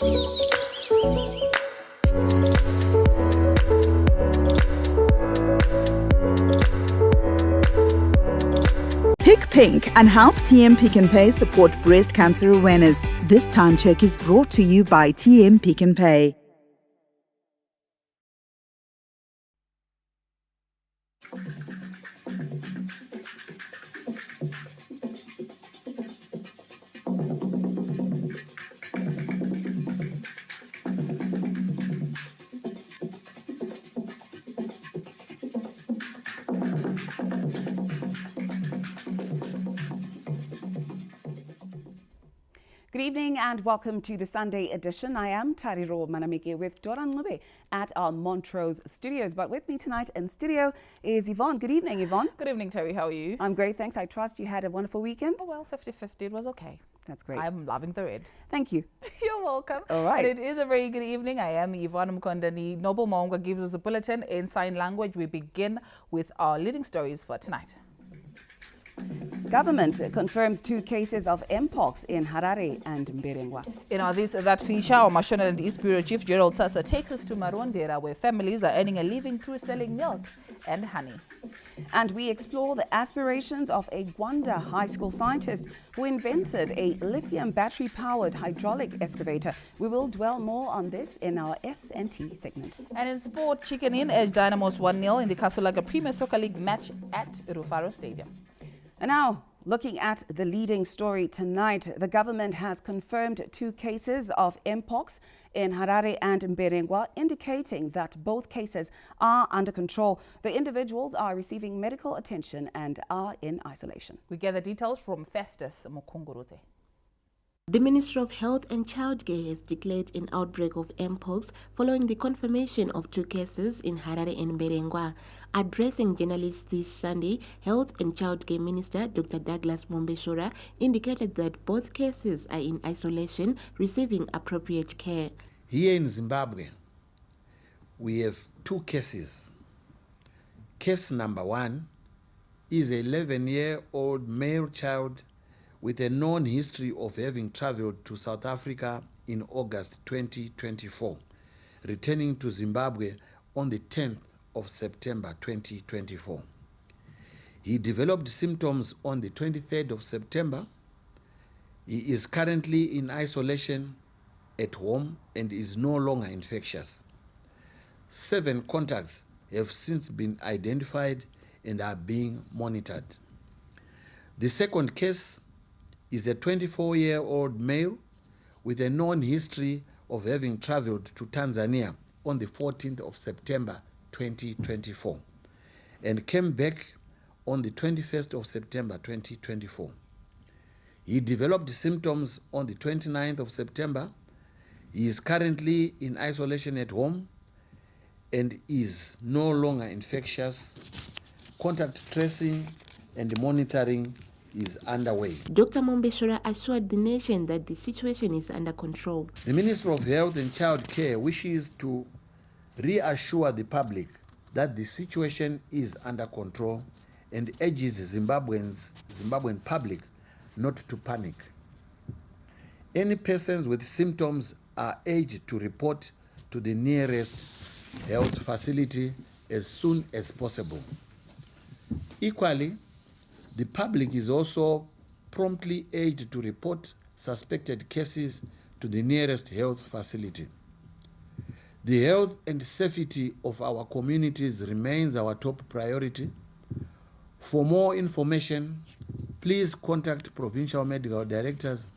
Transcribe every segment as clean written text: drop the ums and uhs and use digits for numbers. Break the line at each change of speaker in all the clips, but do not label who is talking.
Pick Pink and help TM Pick and Pay support breast cancer awareness. This time check is brought to you by TM Pick and Pay.
Good evening and welcome to the Sunday edition. I am Tariro Manamike with Doran Lube at our Montrose studios. But with me tonight in studio is Yvonne. Good evening, Yvonne.
Good evening, Terry. How are you?
I'm great, thanks. I trust you had a wonderful weekend.
Oh, well, 50-50. It was okay.
That's great.
I'm loving the red.
Thank you.
You're welcome.
All right.
And it is a very good evening. I am Yvonne Mkondani. Noble Maunga gives us the bulletin in sign language. We begin with our leading stories for tonight.
Government confirms 2 cases of Mpox in Harare and Mberengwa.
In our This That feature, our Mashona and East Bureau Chief Gerald Sasa takes us to Marondera, where families are earning a living through selling milk and honey.
And we explore the aspirations of a Gwanda high school scientist who invented a lithium battery-powered hydraulic excavator. We will dwell more on this in our S&T segment.
And in sport, Chicken Inn edged Dynamos 1-0 in the Kasulaga Premier Soccer League match at Rufaro Stadium.
And now, looking at the leading story tonight, the government has confirmed 2 cases of Mpox in Harare and Mberengwa, indicating that both cases are under control. The individuals are receiving medical attention and are in isolation.
We get the details from Festus Mukungurute.
The Ministry of Health and Childcare has declared an outbreak of Mpox following the confirmation of 2 cases in Harare and Mberengwa. Addressing journalists this Sunday, Health and Childcare Minister Dr. Douglas Mombeshora indicated that both cases are in isolation, receiving appropriate care.
Here in Zimbabwe, we have 2 cases. Case number 1 is an 11-year-old male child with a known history of having traveled to South Africa in August 2024, returning to Zimbabwe on the 10th of September 2024. He developed symptoms on the 23rd of September. He is currently in isolation at home and is no longer infectious. 7 contacts have since been identified and are being monitored. The second case is a 24-year-old male with a known history of having traveled to Tanzania on the 14th of September 2024 and came back on the 21st of September 2024. He developed symptoms on the 29th of September. He is currently in isolation at home and is no longer infectious. Contact tracing and monitoring is underway.
Dr. Mombeshora assured the nation that the situation is under control.
The Minister of Health and Child Care wishes to reassure the public that the situation is under control and urges Zimbabwean public not to panic. Any persons with symptoms are urged to report to the nearest health facility as soon as possible. Equally, the public is also promptly urged to report suspected cases to the nearest health facility. The health and safety of our communities remains our top priority. For more information, please contact provincial medical directors,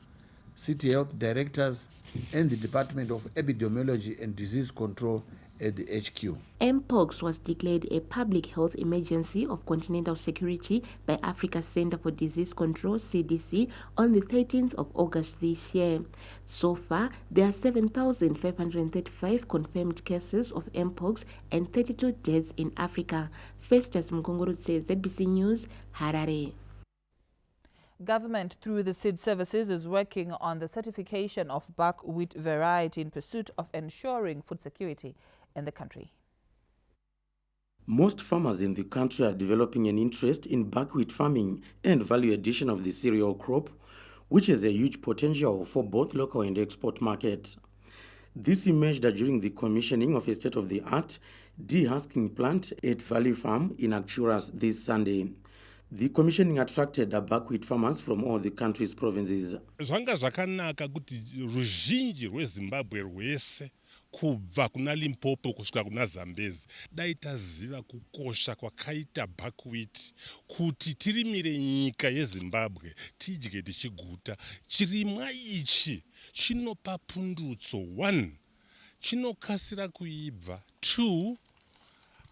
city health directors, and the Department of Epidemiology and Disease Control at the HQ.
Mpox was declared a public health emergency of continental security by Africa's Center for Disease Control, CDC, on the 13th of August this year. So far, there are 7,535 confirmed cases of Mpox and 32 deaths in Africa. Festus Mkungurutse, ZBC News, Harare.
Government, through the seed services, is working on the certification of buckwheat variety in pursuit of ensuring food security in the country.
Most farmers in the country are developing an interest in buckwheat farming and value addition of the cereal crop, which has a huge potential for both local and export markets. This emerged during the commissioning of a state-of-the-art de-husking plant at Valley Farm in Acturas this Sunday. The commissioning attracted buckwheat farmers from all the country's provinces.
Zvanga zvakanaka kuti ruzhinji rweZimbabwe rwese kubva kuna Limpopo kusvika kuna Zambezi dai taziva kukosha kwakaita buckwheat kuti tirimire nyika yeZimbabwe tidye tichiguta. Chirimwa ichi chinopa pundutso 1 chinokasira kuibva, 2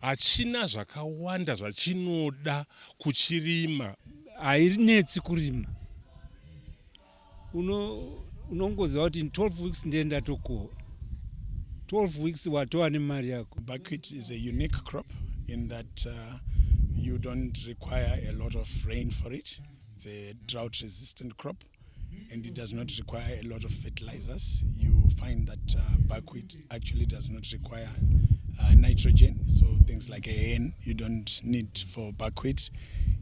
hachina zvakawanda zvachinoda kuchirima.
Hainetsi kurima. Unongoziva kuti in 12 weeks ndienda toko. 12 weeks watoa ni mari yako.
Buckwheat is a unique crop in that you don't require a lot of rain for it. It's a drought resistant crop and it does not require a lot of fertilizers. You find that buckwheat actually does not require nitrogen, so things like AN you don't need for buckwheat,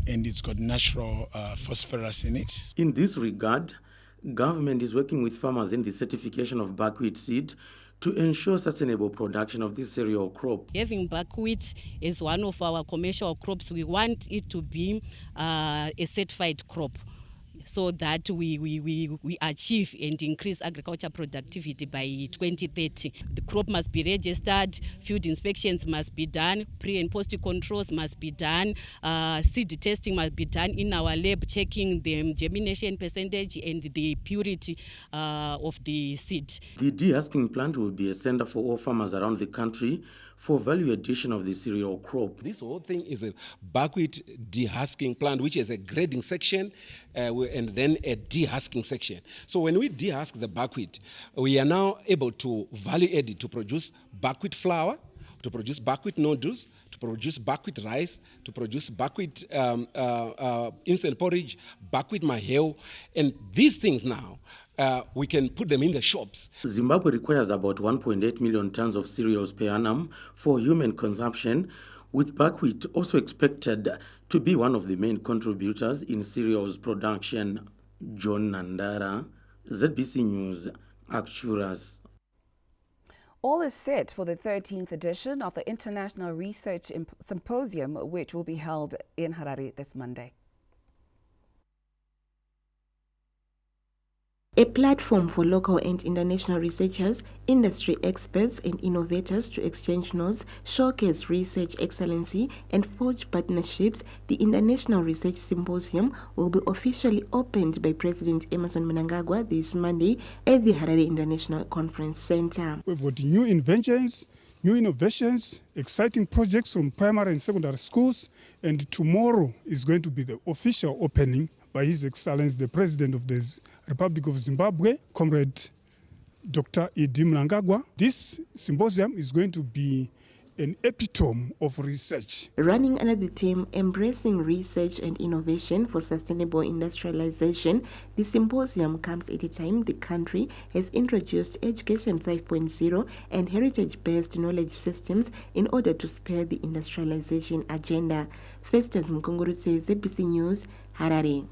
and it's got natural phosphorus in it.
In this regard, government is working with farmers in the certification of buckwheat seed to ensure sustainable production of this cereal crop.
Having buckwheat as one of our commercial crops, we want it to be a certified crop, so that we achieve and increase agriculture productivity by 2030. The crop must be registered, field inspections must be done, pre and post controls must be done, seed testing must be done in our lab, checking the germination percentage and the purity of the seed.
The de-husking plant will be a center for all farmers around the country for value addition of the cereal crop.
This whole thing is a buckwheat de-husking plant, which is a grading section and then a de-husking section. So when we de-husk the buckwheat, we are now able to value add it to produce buckwheat flour, to produce buckwheat noodles, to produce buckwheat rice, to produce buckwheat instant porridge, buckwheat maheu, and these things now we can put them in the shops.
Zimbabwe requires about 1.8 million tons of cereals per annum for human consumption, with buckwheat also expected to be one of the main contributors in cereals production. John Nandara, ZBC News, Acturas.
All is set for the 13th edition of the International Research Symposium, which will be held in Harare this Monday.
A platform for local and international researchers, industry experts and innovators to exchange notes, showcase research excellency and forge partnerships, the International Research Symposium will be officially opened by President Emmerson Mnangagwa this Monday at the Harare International Conference Center.
We've got new inventions, new innovations, exciting projects from primary and secondary schools, and tomorrow is going to be the official opening by His Excellency the President of the Republic of Zimbabwe, Comrade Dr. Edi Mnangagwa. This symposium is going to be an epitome of research.
Running under the theme Embracing Research and Innovation for Sustainable Industrialization, the symposium comes at a time the country has introduced Education 5.0 and heritage-based knowledge systems in order to spur the industrialization agenda. Festus Mkongorutse, ZBC News, Harare.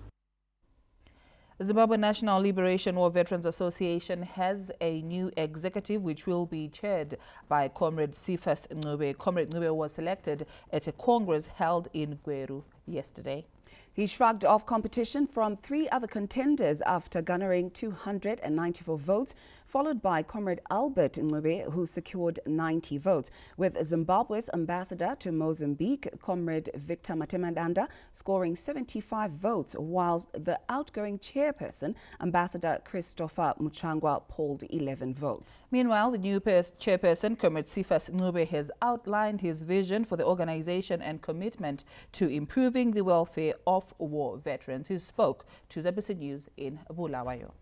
Zimbabwe National Liberation War Veterans Association has a new executive which will be chaired by Comrade Cephas Ncube. Comrade Ncube was selected at a congress held in Gweru yesterday.
He shrugged off competition from 3 other contenders after garnering 294 votes, followed by Comrade Albert Ncube, who secured 90 votes, with Zimbabwe's ambassador to Mozambique, Comrade Victor Matemandanda, scoring 75 votes, whilst the outgoing chairperson, Ambassador Christopher Muchangwa, polled 11 votes.
Meanwhile, the new chairperson, Comrade Cephas Ncube, has outlined his vision for the organization and commitment to improving the welfare of war veterans. He spoke to ZBC News in Bulawayo.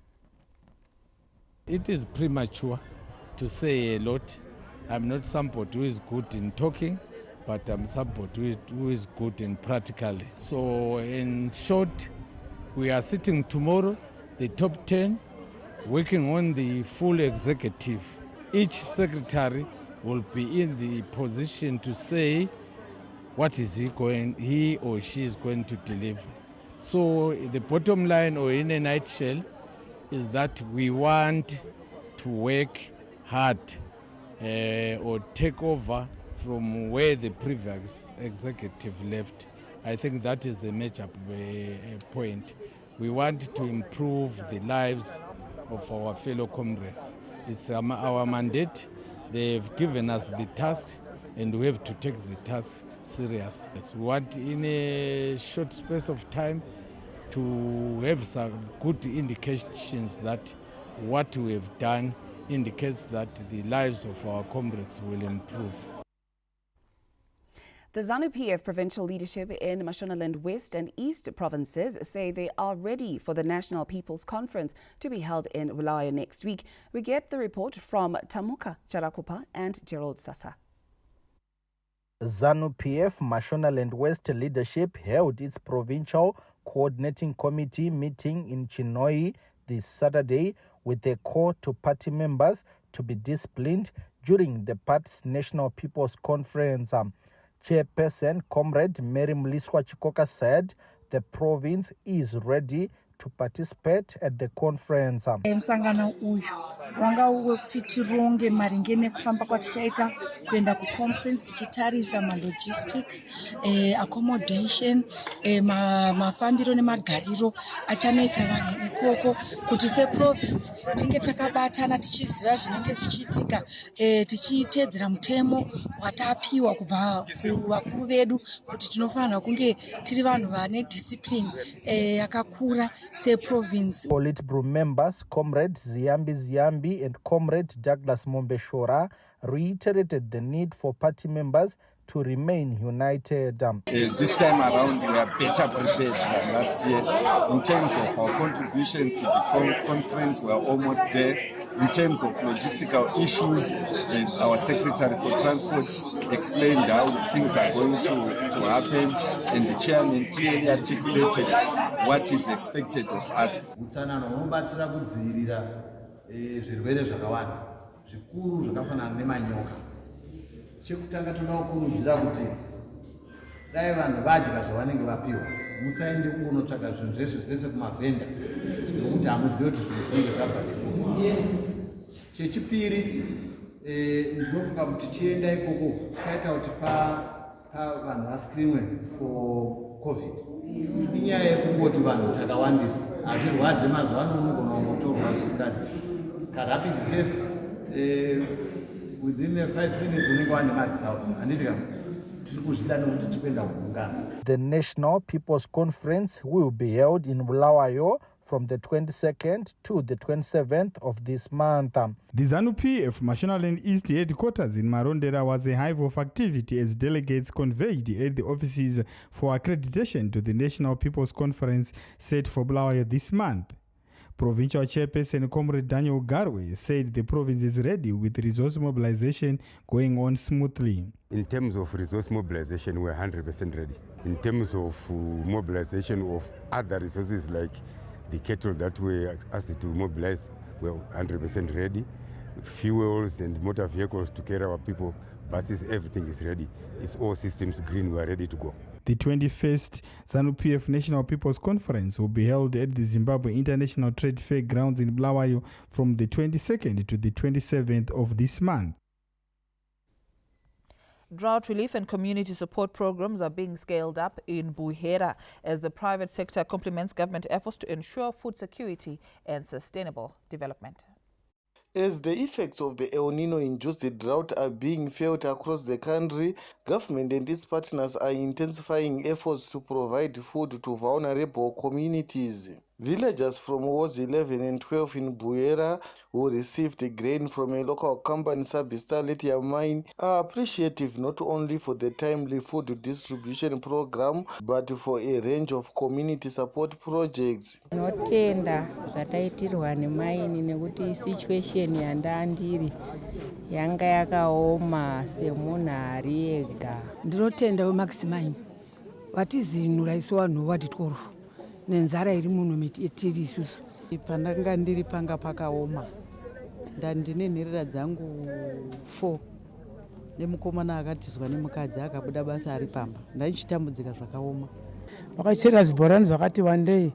It is premature to say a lot. I'm not somebody who is good in talking, but I'm somebody who is good in practically. So in short, we are sitting tomorrow, the top 10, working on the full executive. Each secretary will be in the position to say what is he or she is going to deliver. So the bottom line, or in a nutshell, is that we want to work hard or take over from where the previous executive left. I think that is the major point. We want to improve the lives of our fellow comrades. It's our mandate. They've given us the task and we have to take the task serious. We want in a short space of time to have some good indications that what we have done indicates that the lives of our comrades will improve.
The ZANU-PF provincial leadership in Mashonaland West and East provinces say they are ready for the National People's Conference to be held in Bulawayo next week. We get the report from Tamuka Charakupa and Gerald Sasa.
ZANU-PF Mashonaland West leadership held its provincial coordinating committee meeting in Chinhoyi this Saturday with a call to party members to be disciplined during the party's National People's Conference. Chairperson Comrade Mary Mliswa Chikoka said the province is ready to participate at the conference.
Msangano uyu wanga wekuti tironge maringe nekufamba kwatichaita kuenda kuconference tichitarisa logistics, accommodation, mafambiro nemagariro achanoita vanhu ikoko kuti seprovince tinge takabatana tichiziva zvinenge zvichiitika, tichiteedzera mutemo watapiwa kubva kuvakuru vedu kuti tinofanira kunge tiri vanhu vane discipline yakakura.
Politburo members Comrade Ziyambi and Comrade Douglas Mombeshora reiterated the need for party members to remain united.
This time around, we are better prepared than last year. In terms of our contribution to the conference, we are almost there. In terms of logistical issues, our Secretary for Transport explained how things are going to happen, and the chairman clearly articulated what is expected of us.
Utsanana unobatsira kudzivirira zvirwere zvakawanda zvikuru zvakafanana nemanyoka. Chekutanga tinokurudzira kuti dai vanhu vadya zvavanenge vapiwa, musaende kungonotsvaka zvinhu zvese kumavhenda nokuti hamuzivi kuti zvinhu zvinenge zvabva nekuri. Chechipiri, ndinofunga kuti tichienda ikoko tichaita kuti vanhu vaskrinwe for COVID. Inyaya yekungoti vanhu takawandisa hazvirwadze mazuva ano unogona kungotorwa zvisingadi. Rapid test within 5 minutes unenge wane ma-results. Handiti tiri kuzvida nokuti tikuenda kugungana.
The National People's Conference will be held in Bulawayo from the 22nd to the 27th of this month.
The ZANU-PF Mashonaland East headquarters in Marondera was a hive of activity as delegates converged at the offices for accreditation to the National People's Conference set for Bulawayo this month. Provincial Chairperson Comrade Daniel Garwe said the province is ready with resource mobilization going on smoothly.
In terms of resource mobilization, we're 100% ready. In terms of mobilization of other resources like the cattle that we asked to mobilize, we're 100% ready. Fuels and motor vehicles to carry our people, buses, everything is ready. It's all systems green, we're ready to go.
The 21st ZANU-PF National People's Conference will be held at the Zimbabwe International Trade Fair grounds in Bulawayo from the 22nd to the 27th of this month.
Drought relief and community support programs are being scaled up in Buhera as the private sector complements government efforts to ensure food security and sustainable development.
As the effects of the El Nino-induced drought are being felt across the country, government and its partners are intensifying efforts to provide food to vulnerable communities. Villagers from wards 11 and 12 in Buhera, who received grain from a local company, Sabista Lithium Mine, are appreciative not only for the timely food distribution program, but for a range of community support projects.
Notenda zvataitirwa nemaini nekuti situation yandandiri yanga yakaoma semunhu ari ega.
Ndinotenda weMaximine vatizinura isu vanhu vatitoro nenzara iri muno metiri isusu.
Pandanga ndiri panga pakaoma, ndandine nherera dzangu 4 nemukomana akatizwa nemukadzi akabuda basa ari pamba, ndaichitambudzika zvakaoma.
Vakachera zvibhorani zvakati wandei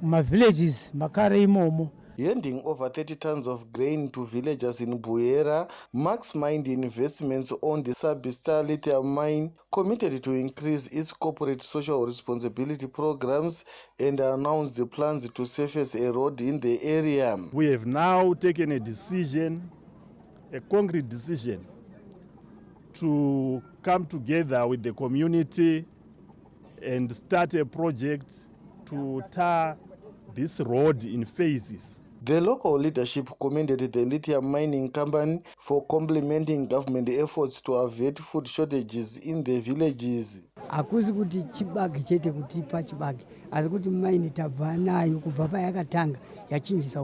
mumavillages makare imomo
handing over 30 tons of grain to villagers in Buhera. Max Mind Investments owned the Sub-Star lithium mine, committed to increase its corporate social responsibility programs and announced the plans to surface a road in the area.
We have now taken a decision, a concrete decision, to come together with the community and start a project to tar this road in phases.
The local leadership commended the lithium mining company for complementing government efforts to avert food shortages in the villages.
Akusi kuti chibage chete kutipa chibage asi kuti maini tabva nayo kubva payakatanga yachinjisa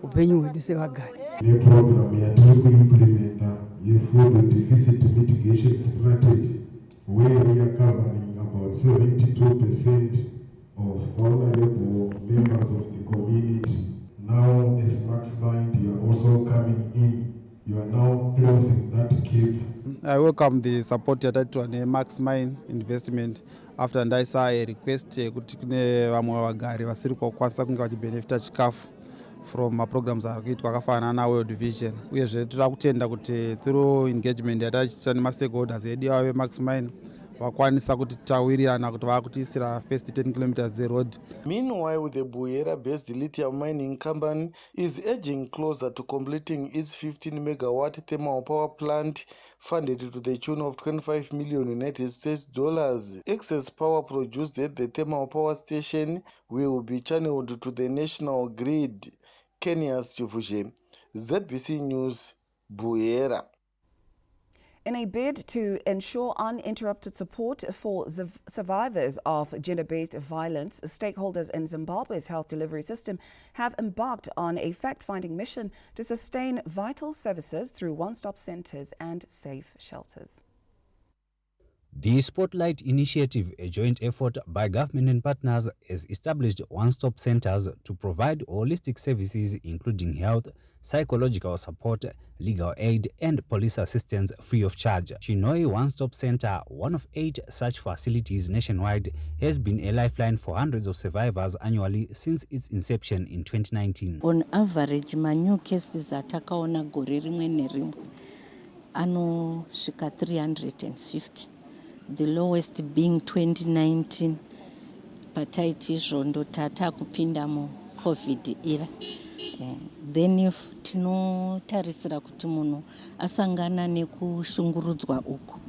upenyu hwedu sevagari.
Neprogramu yatiri kuimplementa yefood deficit mitigation strategy where we are covering about 72% of vulnerable members of the community. Now, as Max Mind, you are also coming in. You are now closing that gap.
I welcome the support yataitwa Max Mind Investment after I saw a request kuti kune vamwe vagari vasiri kukwanisa kunge vachibenefita chikafu from programs arikuitwa akafanana na World Vision. Uyezve tiri kutenda kuti through engagement yatachiita nemastakeholders edu ave Max Mind vakwanisa kuti tawirirana kuti vakutisira first 10 kilometers the road.
Meanwhile, the Buhera-based lithium mining company is edging closer to completing its 15 megawatt thermal power plant funded to the tune of $25 million United States dollars. Excess power produced at the thermal power station will be channeled to the national grid. Kenya's Chivuje, ZBC News, Buhera.
In a bid to ensure uninterrupted support for survivors of gender-based violence, stakeholders in Zimbabwe's health delivery system have embarked on a fact-finding mission to sustain vital services through one-stop centers and safe shelters.
The Spotlight Initiative, a joint effort by government and partners, has established one-stop centers to provide holistic services including health, psychological support, legal aid and police assistance free of charge. Chinoi One-Stop Center, one of 8 such facilities nationwide, has been a lifeline for hundreds of survivors annually since its inception in 2019.
On average, new cases atakaona gore rimwe nerimwe anosvika 350. The lowest being 2019, pataiti zvondo tata kupinda mu COVID era. Then if tinotarisira kuti munhu asangana nekushungurudzwa uku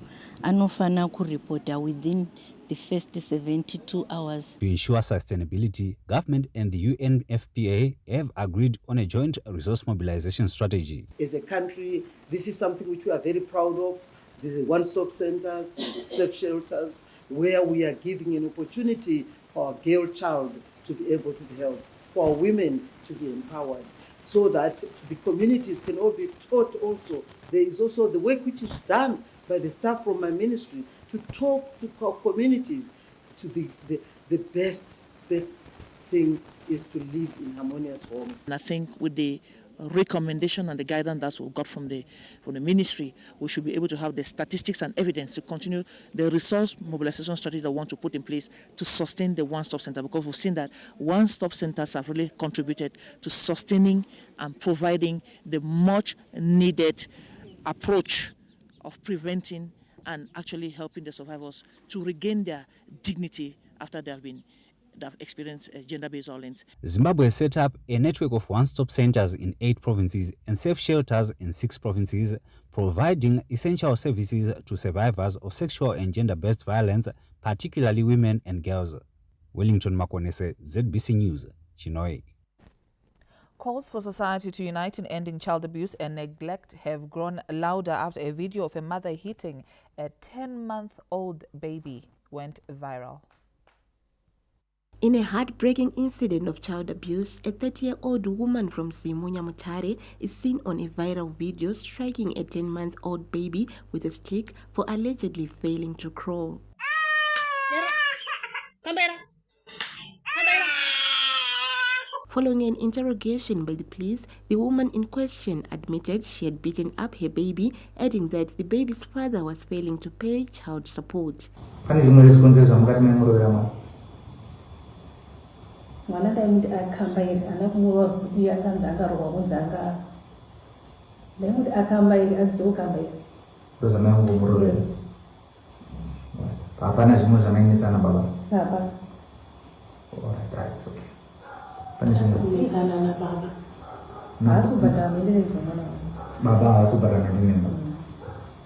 anofana kuripota within the first 72 hours.
To ensure sustainability, government and the UNFPA have agreed on a joint resource mobilization strategy.
As a country, this is something which we are very proud of. The one-stop centers, safe shelters, where we are giving an opportunity for our girl child to be able to be helped, for our women to be empowered, so that the communities can all be taught also. There is also the work which is done by the staff from my ministry to talk to our communities to the best thing is to live in harmonious homes.
And I think with the recommendation and the guidance that we got from the ministry, we should be able to have the statistics and evidence to continue the resource mobilization strategy that we want to put in place to sustain the one-stop center, because we've seen that one-stop centers have really contributed to sustaining and providing the much needed approach of preventing and actually helping the survivors to regain their dignity after they have experienced gender-based violence.
Zimbabwe has set up a network of one-stop centers in 8 provinces and safe shelters in 6 provinces, providing essential services to survivors of sexual and gender-based violence, particularly women and girls. Wellington Makonese, ZBC News, Chinoi.
Calls for society to unite in ending child abuse and neglect have grown louder after a video of a mother hitting a 10-month-old baby went viral.
In a heartbreaking incident of child abuse, a 30-year-old woman from Simunya Mutare is seen on a viral video striking a 10-month-old baby with a stick for allegedly failing to crawl. Following an interrogation by the police, the woman in question admitted she had beaten up her baby, adding that the baby's father was failing to pay child support.
ngwana ta muti akhamba yini anakumwa kuti akanzanga roba kunzanga le muti akhamba yini azokhamba yini
ndoza mangu murobera hapana zvimwe zvamainetsana baba
hapana
that's okay pane zvimwe
kuitsana na baba haasubhadhara mendenedza mwana
baba haasubhadhara mendenedza.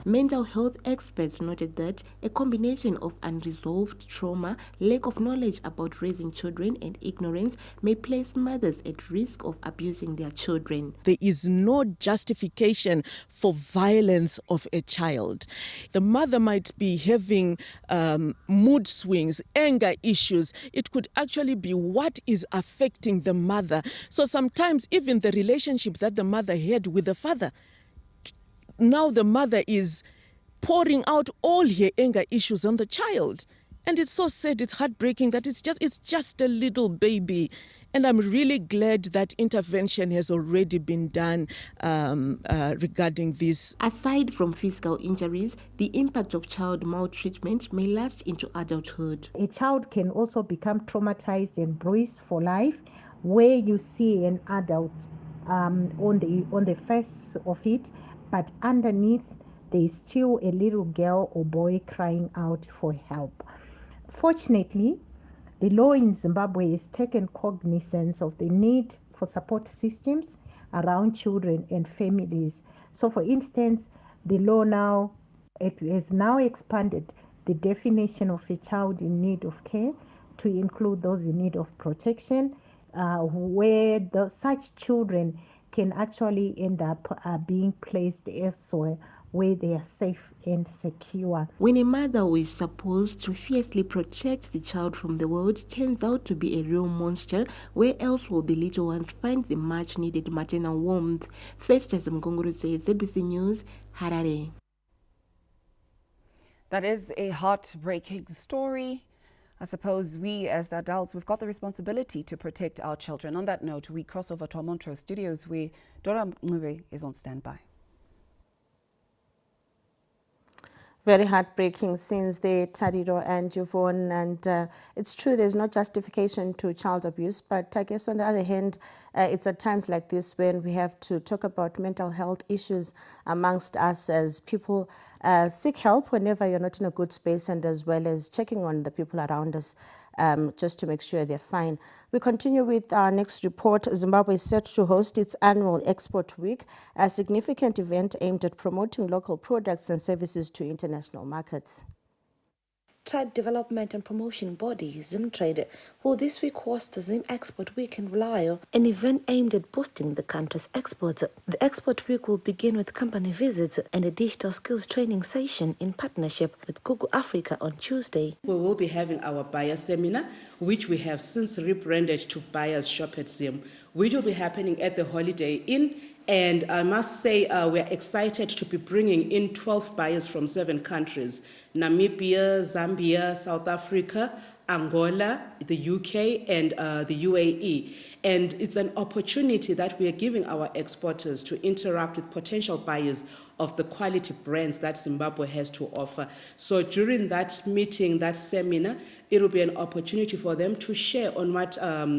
Mental health experts noted that a combination of unresolved trauma, lack of knowledge about raising children, and ignorance may place mothers at risk of abusing their children.
There is no justification for violence of a child. The mother might be having mood swings, anger issues. It could actually be what is affecting the mother. So sometimes even the relationship that the mother had with the father, now the mother is pouring out all her anger issues on the child. And it's so sad, it's heartbreaking that it's just a little baby. And I'm really glad that intervention has already been done regarding this.
Aside from physical injuries, the impact of child maltreatment may last into adulthood.
A child can also become traumatized and bruised for life, where you see an adult on the face of it, but underneath there is still a little girl or boy crying out for help. Fortunately, the law in Zimbabwe has taken cognizance of the need for support systems around children and families. So for instance, the law now has now expanded the definition of a child in need of care to include those in need of protection, where such children can actually end up being placed elsewhere where they are safe and secure.
When a mother who is supposed to fiercely protect the child from the world turns out to be a real monster, where else will the little ones find the much needed maternal warmth? Festus Mkonguru says, ZBC News, Harare.
That is a heartbreaking story. I suppose we as adults, we've got the responsibility to protect our children. On that note, we cross over to our Montrose studios where Dora Mube is on standby.
Very heartbreaking scenes there, Tadiro and Juvon, and it's true there's no justification to child abuse, but I guess on the other hand, it's at times like this when we have to talk about mental health issues amongst us as people seek help whenever you're not in a good space, and as well as checking on the people around us just to make sure they're fine. We continue with our next report. Zimbabwe is set to host its annual Export Week, a significant event aimed at promoting local products and services to international markets.
Trade Development and Promotion Body, Zimtrade, will this week host the Zim Export Week in Bulawayo, an event aimed at boosting the country's exports. The Export Week will begin with company visits and a digital skills training session in partnership with Google Africa on Tuesday.
We will be having our buyer seminar, which we have since rebranded to Buyers Shop at Zim, which will be happening at the Holiday Inn. And I must say we're excited to be bringing in 12 buyers from 7 countries: Namibia, Zambia, South Africa, Angola, the UK, and the UAE. And it's an opportunity that we are giving our exporters to interact with potential buyers of the quality brands that Zimbabwe has to offer. So during that meeting, that seminar, it will be an opportunity for them to share on what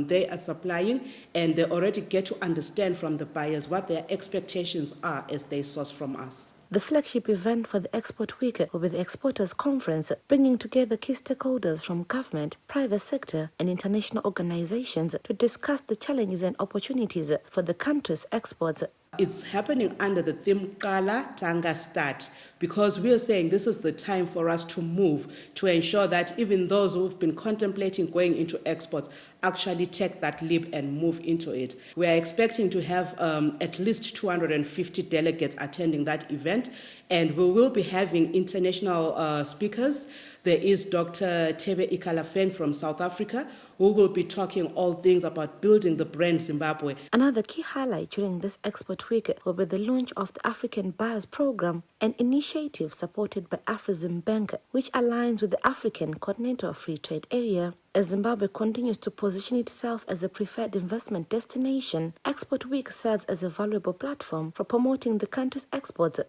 they are supplying, and they already get to understand from the buyers what their expectations are as they source from us.
The flagship event for the Export Week will be the Exporters Conference, bringing together key stakeholders from government, private sector, and international organizations to discuss the challenges and opportunities for the country's exports.
It's happening under the theme Qala Tanga Start, because we are saying this is the time for us to move to ensure that even those who've been contemplating going into exports actually take that leap and move into it. We are expecting to have at least 250 delegates attending that event, and we will be having international speakers. There is Dr. Tebe Ikalafeng from South Africa, who will be talking all things about building the brand Zimbabwe.
Another key highlight during this Export Week will be the launch of the African Buyers Program, an initiative supported by Afrexim Bank, which aligns with the African Continental Free Trade Area. As Zimbabwe continues to position itself as a preferred investment destination, Export Week serves as a valuable platform for promoting the country's exports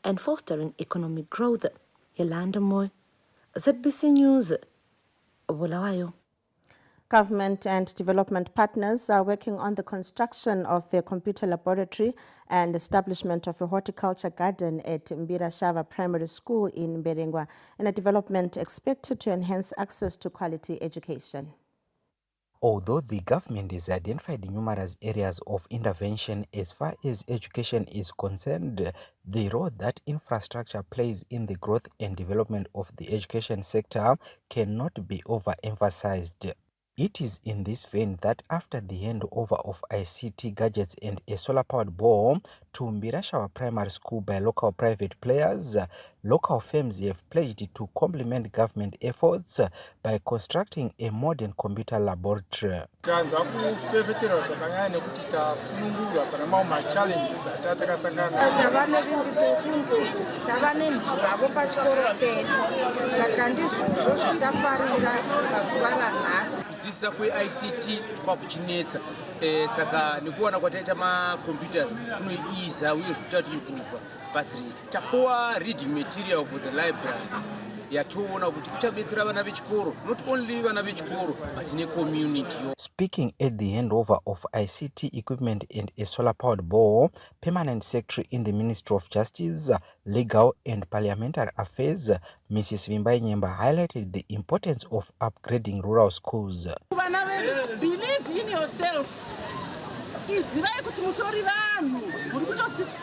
and fostering economic growth. Yolanda Moy, ZBC News, Bulawayo.
Government and development partners are working on the construction of a computer laboratory and establishment of a horticulture garden at Mbirashava Primary School in Mberengwa, in a development expected to enhance access to quality education.
Although the government has identified numerous areas of intervention as far as education is concerned, the role that infrastructure plays in the growth and development of the education sector cannot be overemphasized. It is in this vein that after the handover of ICT gadgets and a solar-powered ball to Mbirashava Primary School by local private players, local firms have pledged to complement government efforts by constructing a modern computer laboratory.
kudzidzisa kwe-ICT kwakuchinetsa saka nekuwana kwataita macomputers kunoiza uye zvikuita kuti improve basi rate. Tapuwa reading material for the library yatoona kuti kuchabetsera vana vechikoro, not only vana vechikoro but necommunity.
Speaking at the handover of ICT equipment and a solar-powered ball, Permanent Secretary in the Ministry of Justice, Legal and Parliamentary Affairs, Mrs. Vimbai Nyemba, highlighted the importance of upgrading rural schools.
Believe in yourself. Izivai kuti mutori vanhu muri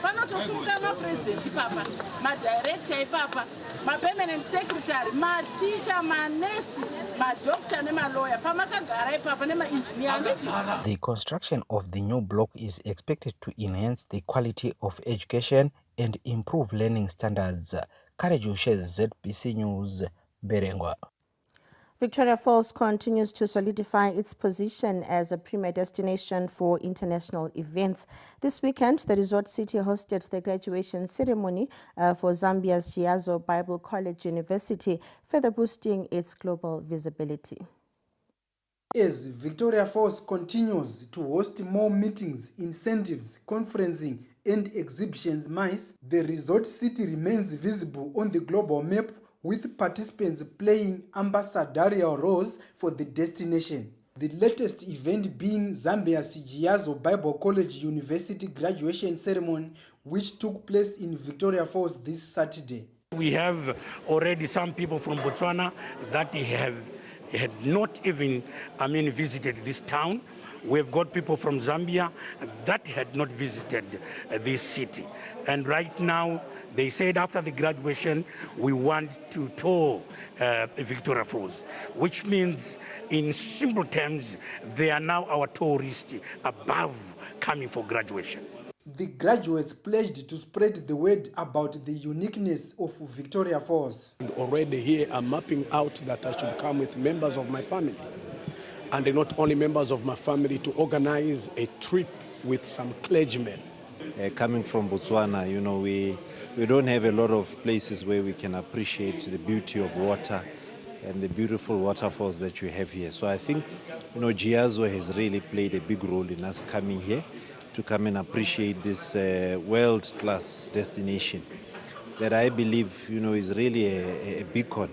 panotosumuka mapresident ipapa, madirector ipapa, mapermanent secretary, maticha, manesi, madoctor nemalawyer pamakagara ipapa nemaengineer.
The construction of the new block is expected to enhance the quality of education and improve learning standards. Karejushe, ZBC News, Mberengwa.
Victoria Falls continues to solidify its position as a premier destination for international events. This weekend, the resort city hosted the graduation ceremony for Zambia's Giazo Bible College University, further boosting its global visibility.
As Victoria Falls continues to host more meetings, incentives, conferencing and exhibitions, the resort city remains visible on the global map, with participants playing ambassadorial roles for the destination. The latest event being Zambia's Giazo Bible College University graduation ceremony, which took place in Victoria Falls this Saturday.
We have already some people from Botswana that had not even visited this town. We've got people from Zambia that had not visited this city. And right now, they said after the graduation, we want to tour Victoria Falls, which means in simple terms, they are now our tourists above coming for graduation.
The graduates pledged to spread the word about the uniqueness of Victoria Falls.
And already here I'm mapping out that I should come with members of my family, and not only members of my family, to organize a trip with some clergymen.
Coming from Botswana, we don't have a lot of places where we can appreciate the beauty of water and the beautiful waterfalls that you have here. So I think, Giazo has really played a big role in us coming here to come and appreciate this world-class destination that I believe, is really a beacon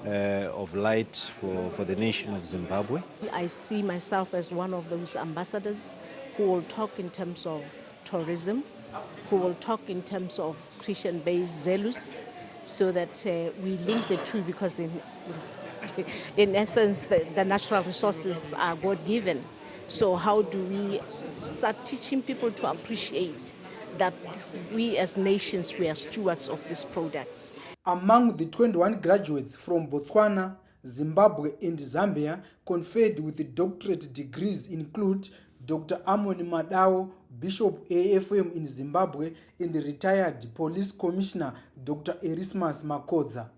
of light for the nation of Zimbabwe.
I see myself as one of those ambassadors who will talk in terms of tourism, who will talk in terms of Christian-based values, so that we link the two, because in essence the natural resources are God-given. So how do we start teaching people to appreciate that we as nations, we are stewards of these products?
Among the 21 graduates from Botswana, Zimbabwe and Zambia conferred with the doctorate degrees include Dr. Amon Madao, Bishop AFM in Zimbabwe, and the retired police commissioner Dr. Erismas Makodza.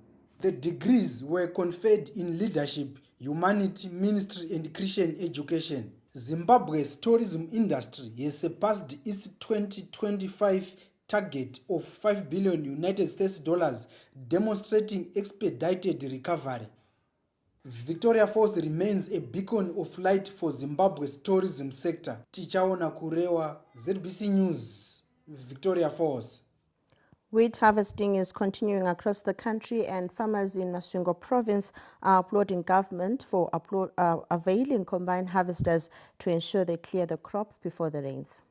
The degrees were conferred in leadership, humanity, ministry and Christian education. Zimbabwe's tourism industry has surpassed its 2025 target of $5 billion United States dollars, demonstrating expedited recovery. Victoria Falls remains a beacon of light for Zimbabwe's tourism sector. Tichaona Kurewa, ZBC News, Victoria Falls.
Wheat harvesting is continuing across the country, and farmers in Masvingo province are applauding government for availing combined harvesters to ensure they clear the crop before the rains.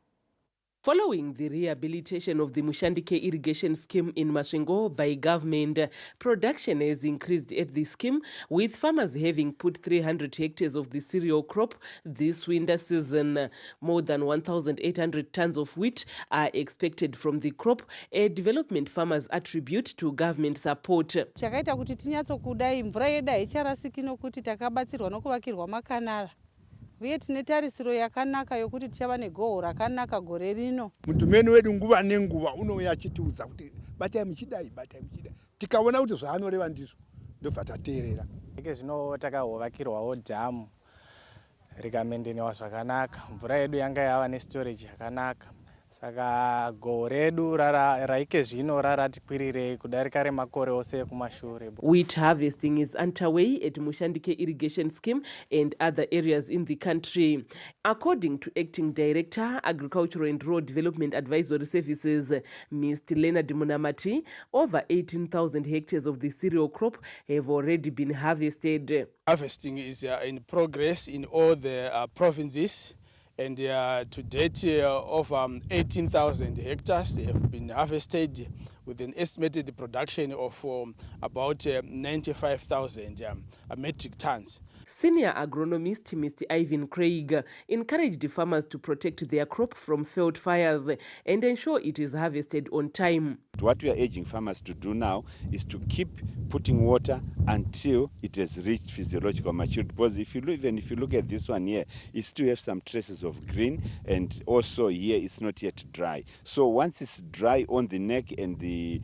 Following the rehabilitation of the Mushandike irrigation scheme in Masvingo by government, production has increased at the scheme, with farmers having put 300 hectares of the cereal crop this winter season. More than 1,800 tons of wheat are expected from the crop, a development farmers attribute to government support.
Chakaita kuti tinyatsokudai mvura yedu haicharasiki nokuti takabatsirwa nokuvakirwa makanara. Uye tine tarisiro yakanaka yokuti tichava negoho rakanaka gore rino.
Mutumeni wedu nguva nenguva unouya achitiudza kuti batai muchidai. Tikaona kuti zvaanoreva ndizvo ndobva tateerera.
Zvino takahovakirwawo dhamu rikamendenewa zvakanaka. Mvura yedu yanga yava nestorage yakanaka. Saka goho redu raike zvino rarati kwirirei kudarika remakore ose ekumashure.
Wheat harvesting is underway at Mushandike irrigation scheme and other areas in the country. According to Acting Director, Agricultural and Rural Development Advisory Services, Ms. Tilena Dimunamati, over 18,000 hectares of the cereal crop have already been harvested.
Harvesting is in progress in all the provinces. And to date, over 18,000 hectares have been harvested with an estimated production of about 95,000 metric tons.
Senior agronomist Mr. Ivan Craig encouraged farmers to protect their crop from field fires and ensure it is harvested on time.
What we are urging farmers to do now is to keep putting water until it has reached physiological maturity. Because if you look at this one here, it still have some traces of green, and also here it's not yet dry. So once it's dry on the neck and the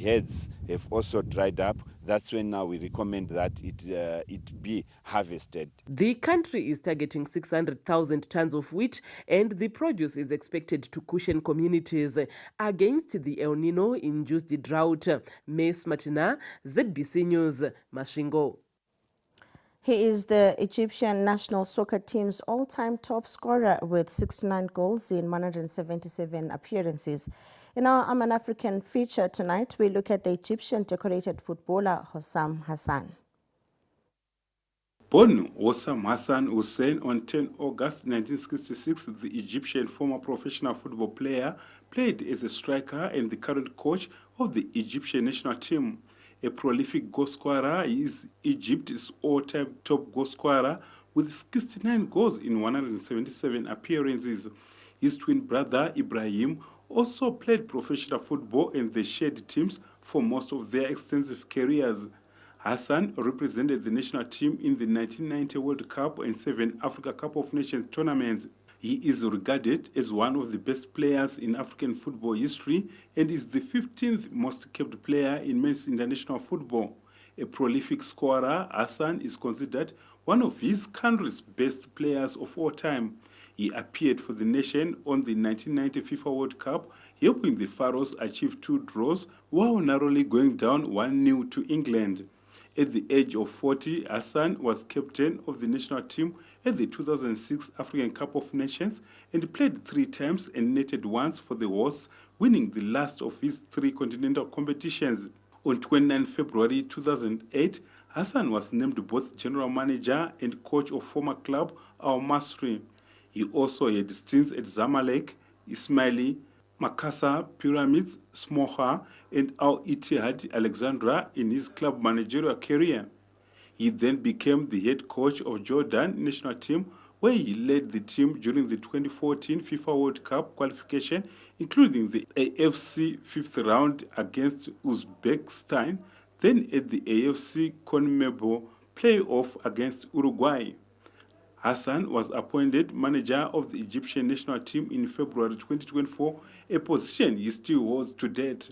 heads have also dried up, that's when now we recommend that it be harvested.
The country is targeting 600,000 tons of wheat, and the produce is expected to cushion communities against the El Nino-induced drought. Mace Martina, ZBC News, Masvingo.
He is the Egyptian national soccer team's all-time top scorer with 69 goals in 177 appearances. In our Aman African feature tonight, we look at the Egyptian decorated footballer Hossam Hassan.
Born Hossam Hassan Hussein on 10 August 1966, the Egyptian former professional football player played as a striker and the current coach of the Egyptian national team. A prolific goal scorer, he is Egypt's all-time top goal scorer with 69 goals in 177 appearances. His twin brother Ibrahim also played professional football, and they shared teams for most of their extensive careers. Hassan represented the national team in the 1990 World Cup and 7 Africa Cup of Nations tournaments. He is regarded as one of the best players in African football history and is the 15th most kept player in men's international football. A prolific scorer, Hassan is considered one of his country's best players of all time. He appeared for the nation on the 1990 FIFA World Cup, helping the Pharaohs achieve 2 draws while narrowly going down 1-0 to England. At the age of 40, Hassan was captain of the national team at the 2006 African Cup of Nations and played 3 times and netted once for the hosts, winning the last of his 3 continental competitions. On 29 February 2008, Hassan was named both general manager and coach of former club Al Masry. He also had stints at Zamalek, Ismaili, Makassar, Pyramids, Smoha, and Al Ittihad Alexandria in his club managerial career. He then became the head coach of Jordan national team, where he led the team during the 2014 FIFA World Cup qualification, including the AFC 5th round against Uzbekistan, then at the AFC CONMEBOL playoff against Uruguay. Hassan was appointed manager of the Egyptian national team in February 2024, a position he still holds to date.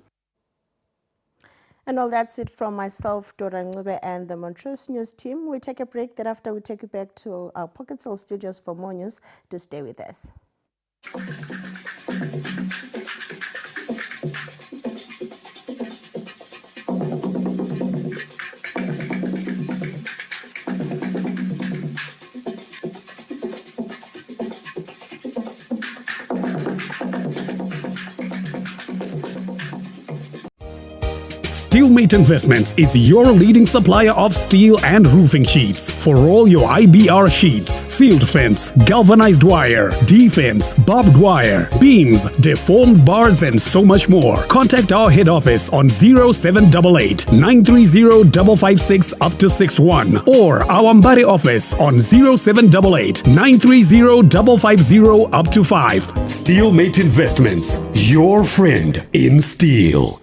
And well, that's it from myself, Dora Ngube, and the Montrose News team. We take a break. Thereafter, we take you back to our Pocket Soul studios for more news. To stay with us.
Steelmate Investments is your leading supplier of steel and roofing sheets for all your IBR sheets, field fence, galvanized wire, defense, barbed wire, beams, deformed bars, and so much more. Contact our head office on 0788 930 556 up to 61 or our Mbare office on 0788 930 550 up to 5. Steelmate Investments, your friend in steel.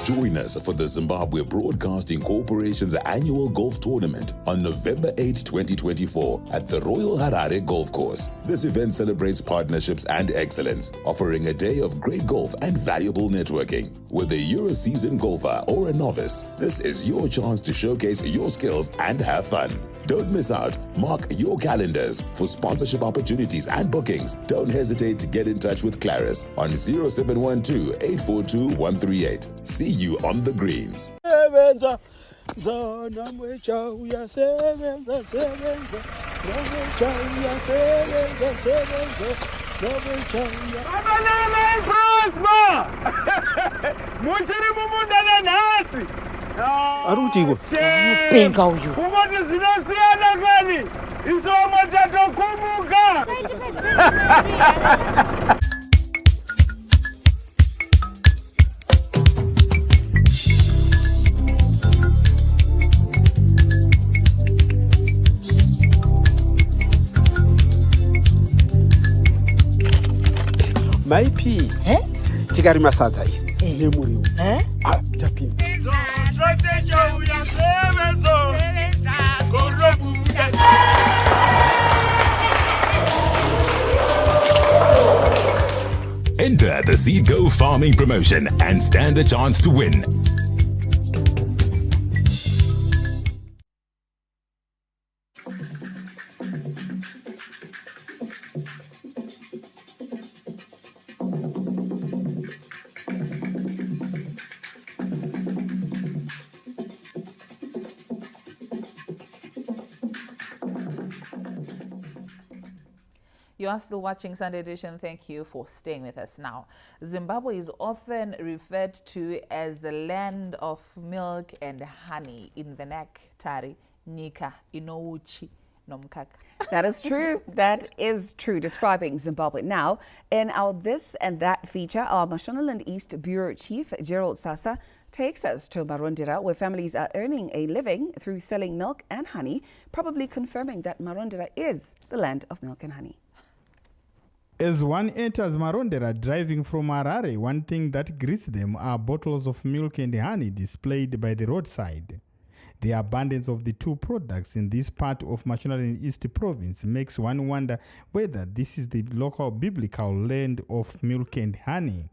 Join us for the Zimbabwe Broadcasting Corporation's annual golf tournament on November 8, 2024 at the Royal Harare Golf Course. This event celebrates partnerships and excellence, offering a day of great golf and valuable networking. Whether you're a seasoned golfer or a novice, this is your chance to showcase your skills and have fun. Don't miss out. Mark your calendars. For sponsorship opportunities and bookings, don't hesitate to get in touch with Claris on 0712 842 138. See you on the greens.
Arutiko. Penga uyu.
Kumoti zvinosiyana kani. Isomo chatokumuka.
Maipi. Chikari masadza iyi. Nemuriwo. Tapinda.
Enter the Seed Go Farming promotion and stand a chance to win.
You are still watching Sunday Edition. Thank you for staying with us now. Zimbabwe is often referred to as the land of milk and honey in vernacular, Nika Inouchi Nomkaka.
That is true. That is true, describing Zimbabwe. Now, in our This and That feature, our Mashonaland East Bureau Chief, Gerald Sasa, takes us to Marondera, where families are earning a living through selling milk and honey, probably confirming that Marondera is the land of milk and honey.
As one enters Marondera driving from Harare, one thing that greets them are bottles of milk and honey displayed by the roadside. The abundance of the two products in this part of Mashonaland East Province makes one wonder whether this is the local biblical land of milk and honey.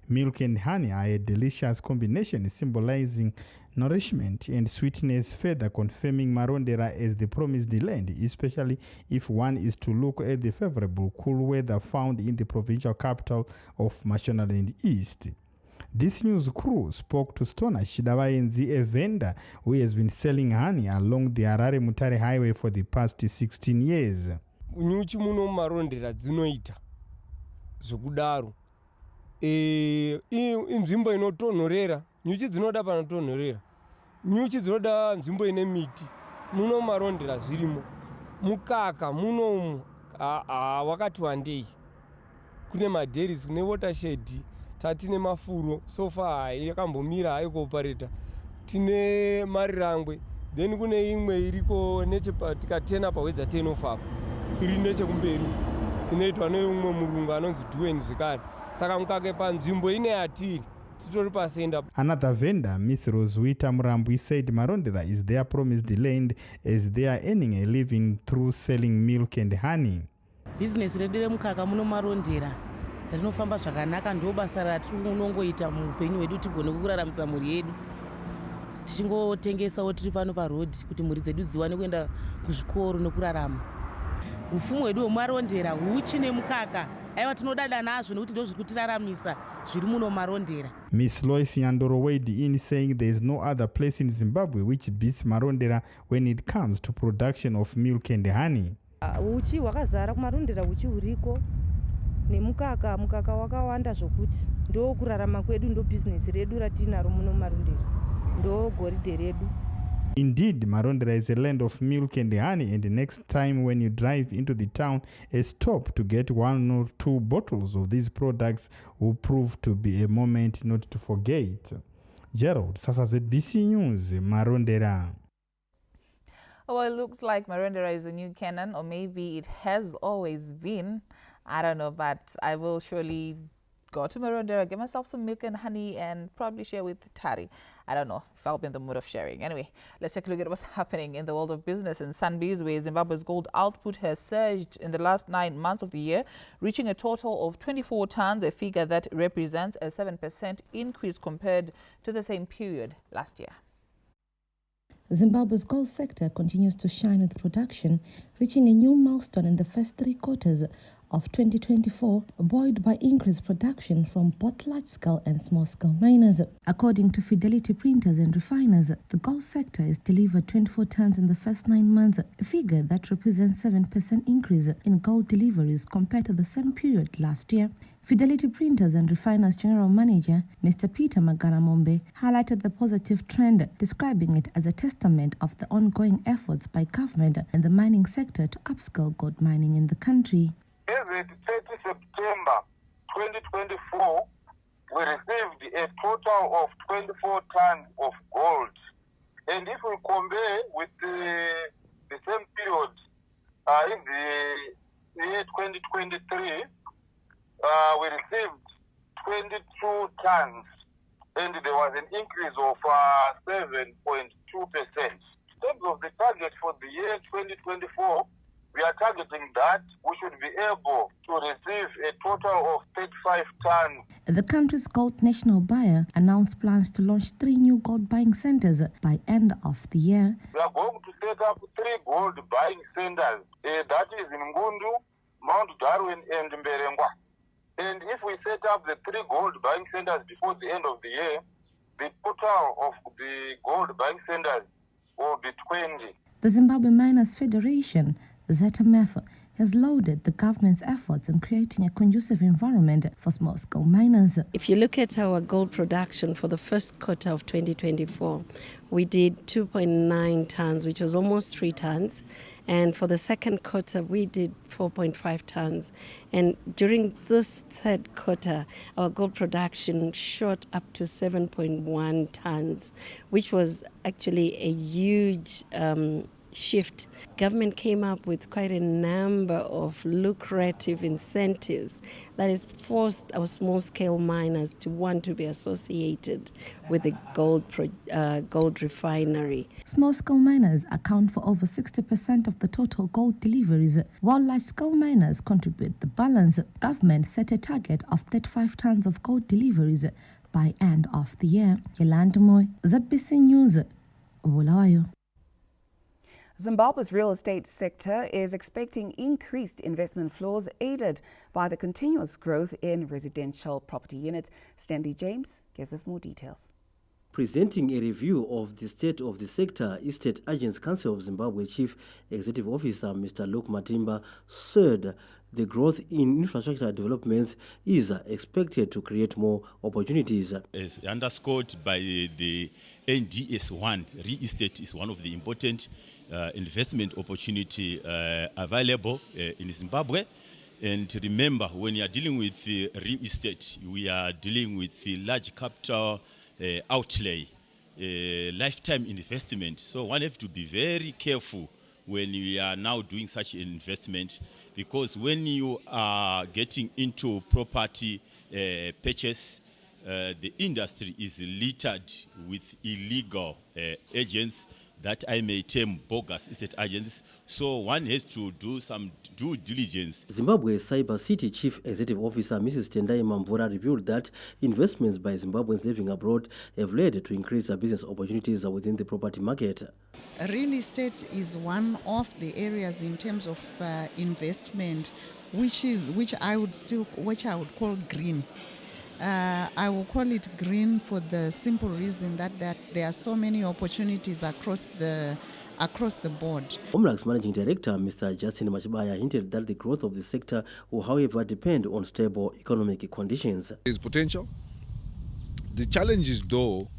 Milk and honey are a delicious combination symbolizing nourishment and sweetness, further confirming Marondera as the promised land, especially if one is to look at the favorable cool weather found in the provincial capital of Mashonaland East. This news crew spoke to Stona Shidavaenzi, a vendor who has been selling honey along the Harare-Mutare highway for the past 16 years.
Nyuchi muno Marondera dzinoita zvokudaro. Inzvimbo inotonhorera, nyuchi dzinoda panotonhorera. Nyuchi dzinoda nzvimbo ine miti. Muno Marondera zvirimo. Mukaka muno wakati wandei. Kune madheris, kune watershed, tatine mafuro, so far yakambomira haikopareta. Tine marirangwe, then kune imwe iriko tikatena pawedza 10 of up. Iri nechekumberi. Inoitwa neumwe murungu anonzi Dwayne Zvikari. Saka mukake panzvimbo ine atiri.
Another vendor, Miss Roswita Murambwi, said Marondera is their promised land as they are earning a living through selling milk and honey.
Business redere mukaka muno Marondera rinofamba zvakanaka, ndo basa ratinongoita muupenyu hwedu tigone kuraramisa mhuri yedu. Tichingotengesawo tiri pano parodi kuti mhuri dzedu dziwane kuenda kuzvikoro nokurarama. Mfumo wedu weMarondera uchi nemukaka aiwa tinodada nazvo nekuti ndizvo zvekutiraramisa zviri muno Marondera.
Miss Lois Nyandoro weighed in, saying there is no other place in Zimbabwe which beats Marondera when it comes to production of milk and honey.
Uchi wakazara kuMarondera, uchi uriko
nemukaka wakawanda zvokuti ndo kurarama kwedu, ndo bhizinesi redu ratinaro muno Marondera, ndo goridhe redu.
Indeed, Marondera is a land of milk and honey, and the next time when you drive into the town, a stop to get 1 or 2 bottles of these products will prove to be a moment not to forget. Gerald, Sasa ZBC News, Marondera.
Well, it looks like Marondera is a new canon, or maybe it has always been. I don't know, but I will surely go to Marondera, get myself some milk and honey, and probably share with Tari. I don't know if I'll be in the mood of sharing. Anyway, let's take a look at what's happening in the world of business in Sunbees, where Zimbabwe's gold output has surged in the last 9 months of the year, reaching a total of 24 tons, a figure that represents a 7% increase compared to the same period last year.
Zimbabwe's gold sector continues to shine with production, reaching a new milestone in the first 3 quarters of 2024, buoyed by increased production from both large-scale and small-scale miners. According to Fidelity Printers and Refiners, the gold sector has delivered 24 tons in the first 9 months, a figure that represents 7% increase in gold deliveries compared to the same period last year. Fidelity Printers and Refiners General Manager, Mr. Peter Magaramombe, highlighted the positive trend, describing it as a testament of the ongoing efforts by government and the mining sector to upscale gold mining in the country.
As of 30 September 2024, we received a total of 24 tons of gold. And if we compare with the same period in the year 2023, we received 22 tons, and there was an increase of 7.2%. In terms of the target for the year 2024, we are targeting that we should be able to receive a total of 35 tons.
The country's gold national buyer announced plans to launch 3 new gold buying centers by end of the year.
We are going to set up 3 gold buying centers. That is in Ngundu, Mount Darwin, and Mberengwa. And if we set up the 3 gold buying centers before the end of the year, the total of the gold buying centers will be 20.
The Zimbabwe Miners Federation, ZMF, has lauded the government's efforts in creating a conducive environment for small-scale miners.
If you look at our gold production for the first quarter of 2024, we did 2.9 tons, which was almost 3 tons. And for the second quarter, we did 4.5 tons. And during this third quarter, our gold production shot up to 7.1 tons, which was actually a huge shift. Government came up with quite a number of lucrative incentives that has forced our small-scale miners to want to be associated with the gold refinery.
Small-scale miners account for over 60% of the total gold deliveries, while large-scale miners contribute the balance. Government set a target of 35 tons of gold deliveries by end of the year. Yolanda Moy, ZBC News, Bulawayo.
Zimbabwe's real estate sector is expecting increased investment flows aided by the continuous growth in residential property units. Stanley James gives us more details.
Presenting a review of the state of the sector, Estate Agents Council of Zimbabwe Chief Executive Officer Mr. Luke Matimba said the growth in infrastructure developments is expected to create more opportunities.
As underscored by the NDS1, real estate is one of the important investment opportunity available in Zimbabwe. And remember, when you are dealing with real estate, we are dealing with the large capital outlay, lifetime investment. So one has to be very careful when we are now doing such an investment, because when you are getting into property purchase, the industry is littered with illegal agents that I may term bogus estate agents. So one has to do some due diligence.
Zimbabwe's Cyber City Chief Executive Officer Mrs. Tendai Mambura revealed that investments by Zimbabweans living abroad have led to increased business opportunities within the property market.
Real estate is one of the areas in terms of investment which I would call green. I will call it green for the simple reason that there are so many opportunities across the across the board.
Omlag's Managing Director, Mr. Justin Machibaya, hinted that the growth of the sector will, however, depend on stable economic conditions.
There's potential. The challenges, though,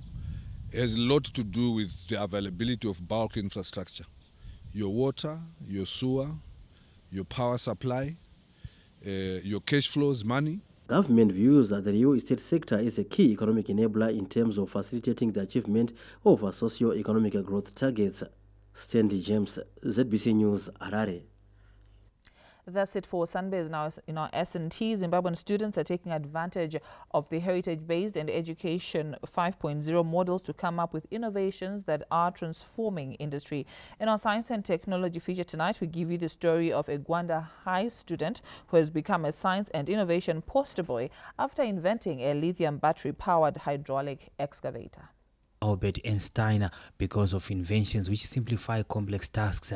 has a lot to do with the availability of bulk infrastructure. Your water, your sewer, your power supply, your cash flows, money.
Government views that the real estate sector is a key economic enabler in terms of facilitating the achievement of socio-economic growth targets. Stanley James, ZBC News, Harare.
That's it for Sundays now. In our S&T, Zimbabwean students are taking advantage of the heritage-based and education 5.0 models to come up with innovations that are transforming industry. In our science and technology feature tonight, we give you the story of a Gwanda High student who has become a science and innovation poster boy after inventing a lithium battery-powered hydraulic excavator.
Albert Einstein, because of inventions which simplify complex tasks.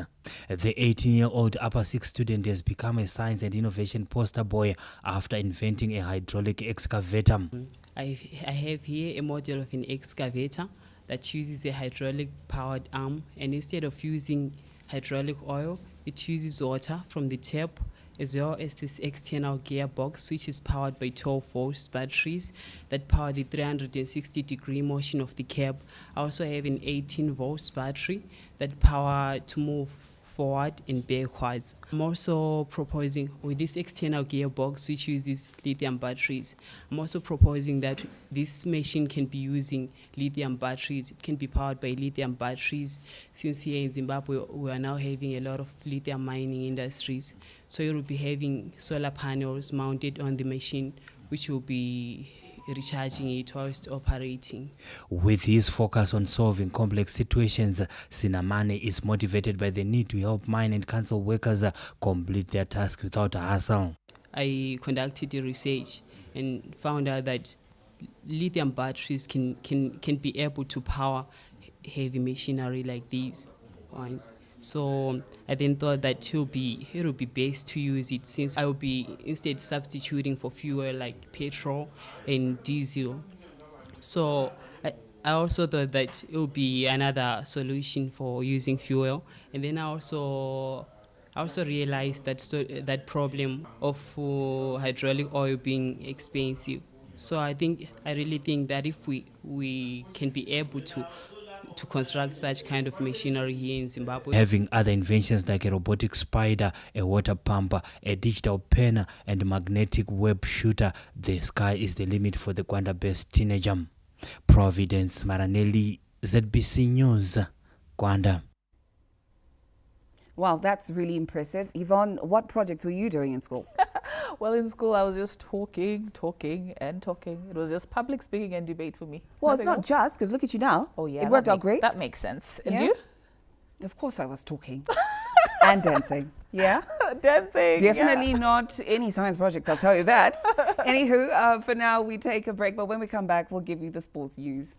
The 18-year-old upper six student has become a science and innovation poster boy after inventing a hydraulic excavator.
I have here a model of an excavator that uses a hydraulic powered arm, and instead of using hydraulic oil, it uses water from the tap, as well as this external gearbox, which is powered by 12 volts batteries that power the 360-degree motion of the cab. I also have an 18 volts battery that power to move forward and backwards. I'm also proposing, with this external gearbox which uses lithium batteries, I'm also proposing that this machine can be using lithium batteries. It can be powered by lithium batteries, since here in Zimbabwe we are now having a lot of lithium mining industries. So it will be having solar panels mounted on the machine, which will be recharging it whilst operating.
With his focus on solving complex situations, Sinamane is motivated by the need to help mine and council workers complete their tasks without a hassle.
I conducted a research and found out that lithium batteries can be able to power heavy machinery like these ones. So I then thought that it would be best to use it, since I will be instead substituting for fuel like petrol and diesel. So I also thought that it would be another solution for using fuel. And then I also realized that that problem of hydraulic oil being expensive. So I really think that if we can be able to construct such kind of machinery here in Zimbabwe.
Having other inventions like a robotic spider, a water pump, a digital pen, and a magnetic web shooter, the sky is the limit for the Gwanda-based teenager. Providence Maranelli, ZBC News, Gwanda.
Wow, that's really impressive. Yvonne, what projects were you doing in school?
Well, in school, I was just talking. It was just public speaking and debate for me.
Well, it's not just, because look at you now.
Oh, yeah.
It worked out great.
That makes sense. And
Yeah?
you?
Of course I was talking. And dancing. Yeah?
Dancing.
Definitely not any science projects, I'll tell you that. Anywho, for now, we take a break. But when we come back, we'll give you the sports news.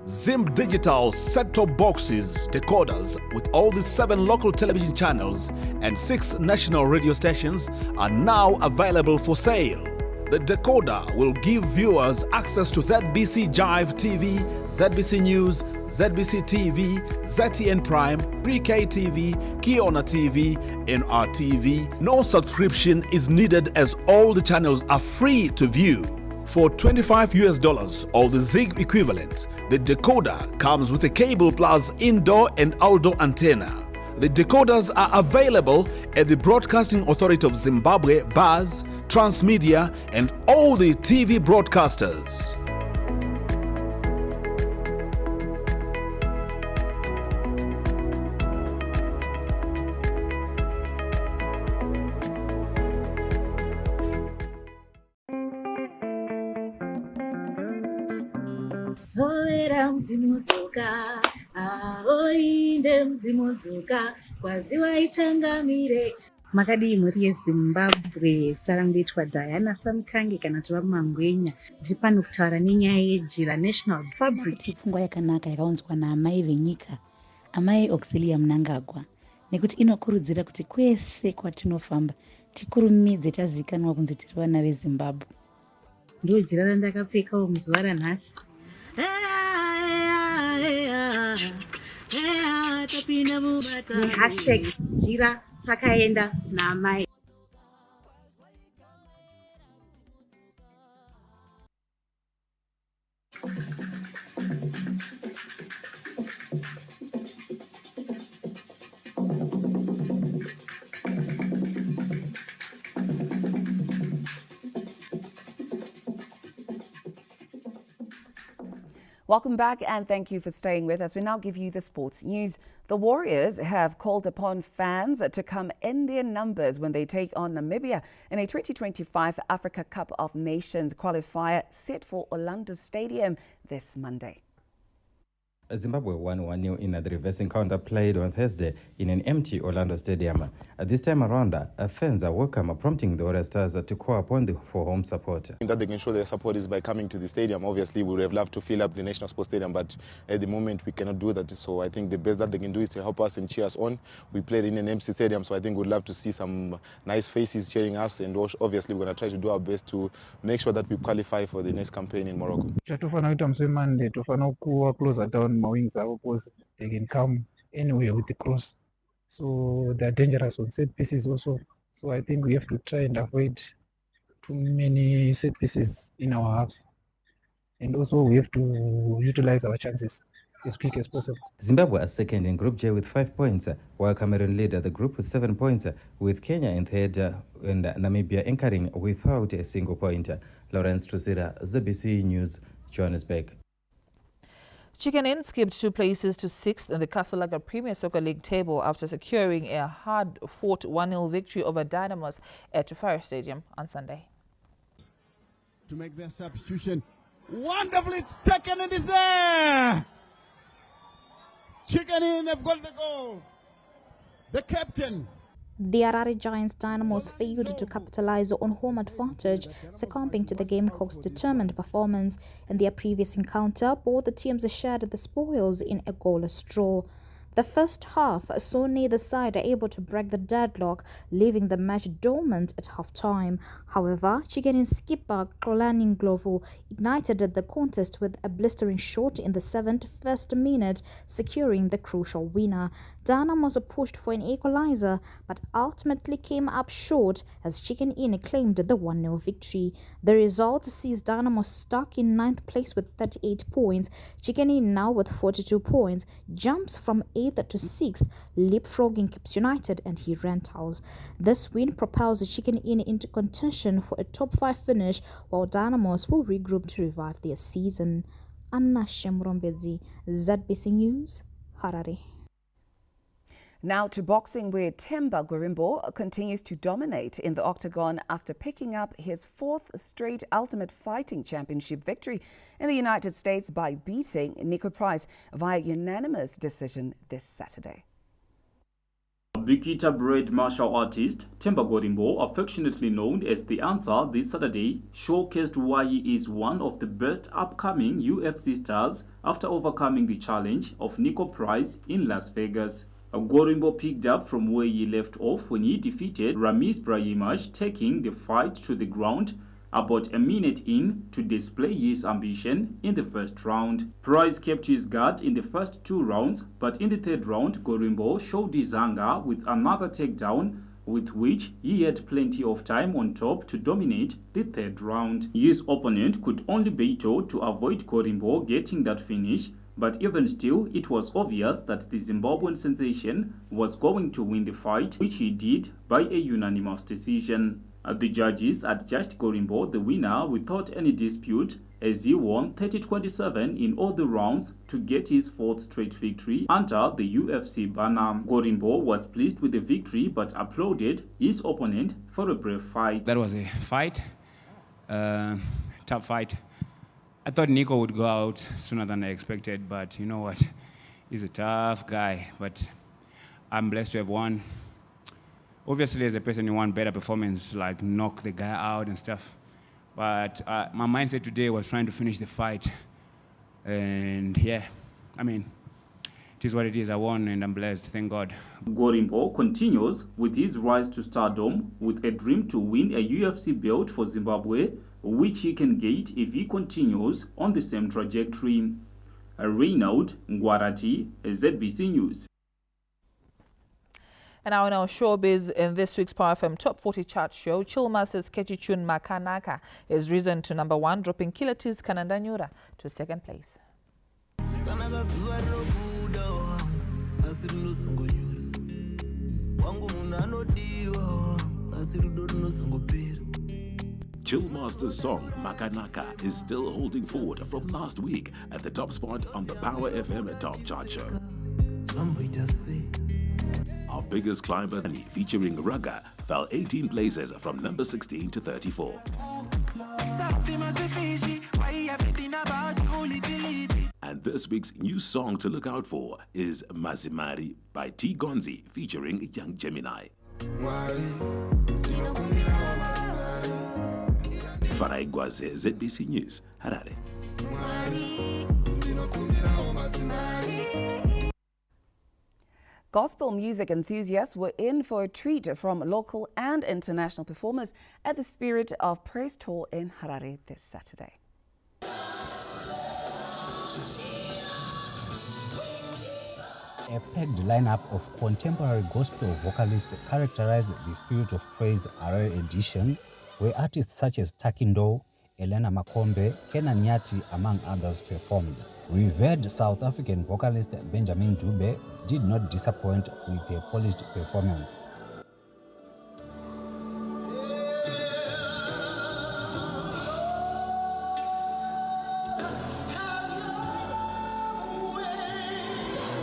Zim Digital set-top boxes, decoders with all the 7 local television channels and 6 national radio stations are now available for sale. The decoder will give viewers access to ZBC Jive TV, ZBC News, ZBC TV, ZTN Prime, Pre-K TV, Kiona TV, NRTV. No subscription is needed as all the channels are free to view. For $25 or the Zig equivalent, the decoder comes with a cable plus indoor and outdoor antenna. The decoders are available at the Broadcasting Authority of Zimbabwe, BAZ, Transmedia, and all the TV broadcasters.
Makadii mhuri yeZimbabwe, zita rangu ndaitwa Diana Samkange kana kuti vamangwenya. Ndiri pano kutaura nenyaya yejira National Fabric.
Pfungwa yakanaka yakaunzwa naamai venyika, amai Auxilia Mnangagwa, nekuti inokurudzira kuti kwese kwatinofamba tikurumidze tazikanwa kunzi tiri vana veZimbabwe.
Ndo jira randakapfekawo muzuva ranhasi. Tapinda mubata. #jira takaenda naamai.
Welcome back and thank you for staying with us. We now give you the sports news. The Warriors have called upon fans to come in their numbers when they take on Namibia in a 2025 Africa Cup of Nations qualifier set for Orlando Stadium this Monday.
Zimbabwe won 1-0 in the reverse encounter played on Thursday in an empty Orlando Stadium. This time around, fans are welcome, prompting the Warrior Stars to call upon for home support.
That they can show their support is by coming to the stadium. Obviously, we would have loved to fill up the National Sports Stadium, but at the moment we cannot do that. So I think the best that they can do is to help us and cheer us on. We played in an empty stadium, so I think we'd love to see some nice faces cheering us, and obviously we're going to try to do our best to make sure that we qualify for the next campaign in Morocco.
Closer down my wings are because they can come anywhere with the cross, so they're dangerous on set pieces also. So I think we have to try and avoid too many set pieces in our halves, and also we have to utilize our chances as quick as possible.
Zimbabwe are second in Group J with 5 points, while Cameroon lead the group with 7 points, with Kenya in third and Namibia anchoring without a single point. Lawrence Trusira, ZBC News, Johannesburg.
Chicken Inn skipped 2 places to 6th in the Kasolaga Premier Soccer League table after securing a hard-fought 1-0 victory over Dynamos at Fire Stadium on Sunday.
To make their substitution, wonderfully taken, it is there! Chicken Inn have got the goal. The captain.
The Harare Giants Dynamos failed to capitalize on home advantage, succumbing to the Gamecocks' determined performance. In their previous encounter, both the teams shared the spoils in a goalless draw. The first half saw neither side able to break the deadlock, leaving the match dormant at half-time. However, Chicken Inn skipper Xolani Ndlovu ignited the contest with a blistering shot in the 71st minute, securing the crucial winner. Dynamos pushed for an equalizer, but ultimately came up short as Chicken Inn claimed the 1-0 victory. The result sees Dynamos stuck in 9th place with 38 points. Chicken Inn, now with 42 points, jumps from 8th to 6th, leapfrogging Caps United and He Rentals. This win propels the Chicken Inn into contention for a top 5 finish, while Dynamos will regroup to revive their season. Anna Shemrombedzi, ZBC News, Harare.
Now to boxing, where Themba Gorimbo continues to dominate in the octagon after picking up his 4th straight Ultimate Fighting Championship victory in the United States by beating Nico Price via unanimous decision this Saturday.
Bukwheat-bred martial artist Themba Gorimbo, affectionately known as The Answer, this Saturday showcased why he is one of the best upcoming UFC stars after overcoming the challenge of Nico Price in Las Vegas. Gorimbo picked up from where he left off when he defeated Ramiz Brahimaj, taking the fight to the ground about a minute in to display his ambition in the first round. Price kept his guard in the first 2 rounds, but in the 3rd round, Gorimbo showed his anger with another takedown, with which he had plenty of time on top to dominate the 3rd round. His opponent could only battle to avoid Gorimbo getting that finish, but even still, it was obvious that the Zimbabwean sensation was going to win the fight, which he did by a unanimous decision. The judges adjudged Gorimbo the winner without any dispute, as he won 30-27 in all the rounds to get his 4th straight victory under the UFC banner. Gorimbo was pleased with the victory but applauded his opponent for a brave fight.
That was a fight, tough fight. I thought Nico would go out sooner than I expected, but you know what? He's a tough guy, but I'm blessed to have won. obviously as a person you want better performance, like knock the guy out and stuff. But my mindset today was trying to finish the fight. And yeah, I mean, it is what it is. I won and I'm blessed, thank God.
Gorimbo continues with his rise to stardom with a dream to win a UFC belt for Zimbabwe, which he can get if he continues on the same trajectory. Reynold Ngwarati, ZBC News.
And now in our showbiz, in this week's Power FM Top 40 chart show, Chillmaster's catchy tune Makanaka has risen to number 1, dropping Killer T's Kanandanyura to second place.
Chillmaster's song Makanaka is still holding forward from last week at the top spot on the Power FM Top Chart Show. Our biggest climber, featuring Raga, fell 18 places from number 16 to 34. And this week's new song to look out for is Mazimari by T. Gonzi featuring Young Gemini. Farai Gwaze, ZBC News, Harare.
Gospel music enthusiasts were in for a treat from local and international performers at the Spirit of Praise Tour in Harare this Saturday.
A packed lineup of contemporary gospel vocalists characterized the Spirit of Praise Harare edition, where artists such as Takindo, Elena Makombe, Kenan Nyati, among others, performed. Revered South African vocalist Benjamin Dube did not disappoint with a polished performance.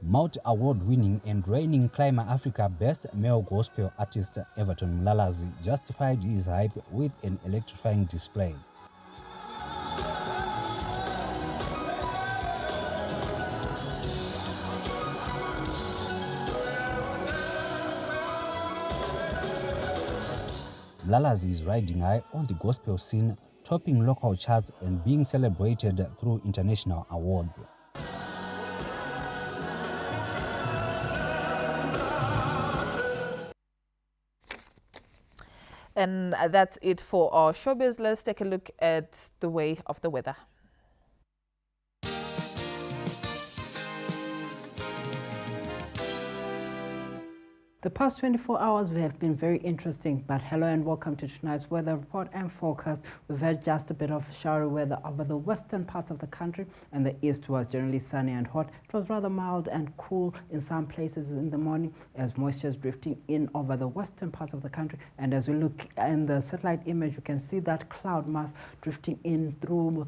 Mount Award-winning and reigning Climber Africa Best Male Gospel Artist Everton Mlalazi justified his hype with an electrifying display. Mlalazi is riding high on the gospel scene, topping local charts and being celebrated through international awards.
And that's it for our showbiz. Let's take a look at the way of the weather.
The past 24 hours have been very interesting, but hello and welcome to tonight's weather report and forecast. We've had just a bit of showery weather over the western parts of the country, and the east was generally sunny and hot. It was rather mild and cool in some places in the morning as moisture is drifting in over the western parts of the country. And as we look in the satellite image, you can see that cloud mass drifting in through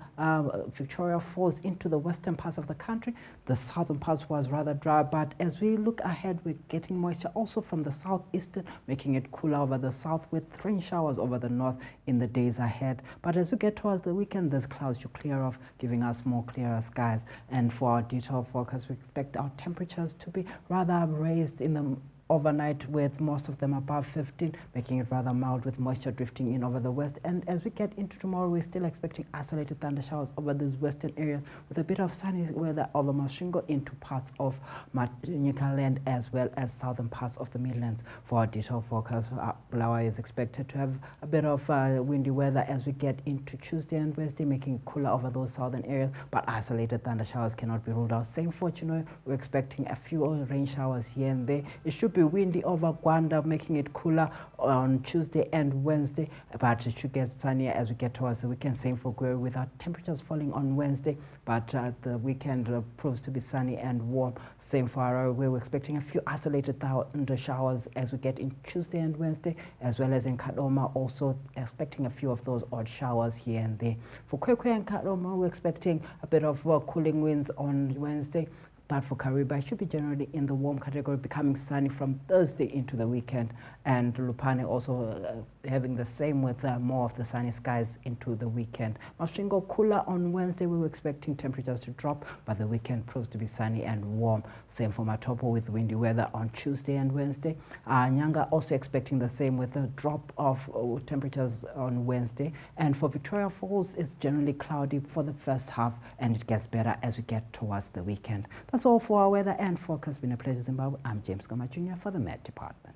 Victoria Falls into the western parts of the country. The southern parts was rather dry, but as we look ahead, we're getting moisture also from the southeastern, making it cooler over the south with rain showers over the north in the days ahead. But as we get towards the weekend, those clouds should clear off, giving us more clearer skies. And for our detailed forecast, we expect our temperatures to be rather raised in the overnight, with most of them above 15, making it rather mild with moisture drifting in over the west. And as we get into tomorrow, we're still expecting isolated thunder showers over these western areas with a bit of sunny weather over Masvingo into parts of Marondera land as well as southern parts of the Midlands. For our detailed forecast, Bulawayo is expected to have a bit of windy weather as we get into Tuesday and Wednesday, making it cooler over those southern areas, but isolated thunder showers cannot be ruled out. Same for Chinoy, we're expecting a few rain showers here and there. It should be windy over Gwanda, making it cooler on Tuesday and Wednesday, but it should get sunnier as we get towards the weekend. Same for Gweru, with our temperatures falling on Wednesday, but the weekend proves to be sunny and warm. Same for Harare, where we're expecting a few isolated thunder showers as we get in Tuesday and Wednesday, as well as in Kadoma, also expecting a few of those odd showers here and there. For Kwekwe and Kadoma, we're expecting a bit of cooling winds on Wednesday, but for Kariba, it should be generally in the warm category, becoming sunny from Thursday into the weekend. And Lupane also having the same with more of the sunny skies into the weekend. Masvingo cooler on Wednesday. We were expecting temperatures to drop, but the weekend proves to be sunny and warm. Same for Matopo with windy weather on Tuesday and Wednesday. Nyanga also expecting the same with a drop of temperatures on Wednesday. And for Victoria Falls, it's generally cloudy for the first half, and it gets better as we get towards the weekend. That's all for our weather and forecast. It's been a pleasure, Zimbabwe. I'm James Goma Jr. for the Met Department.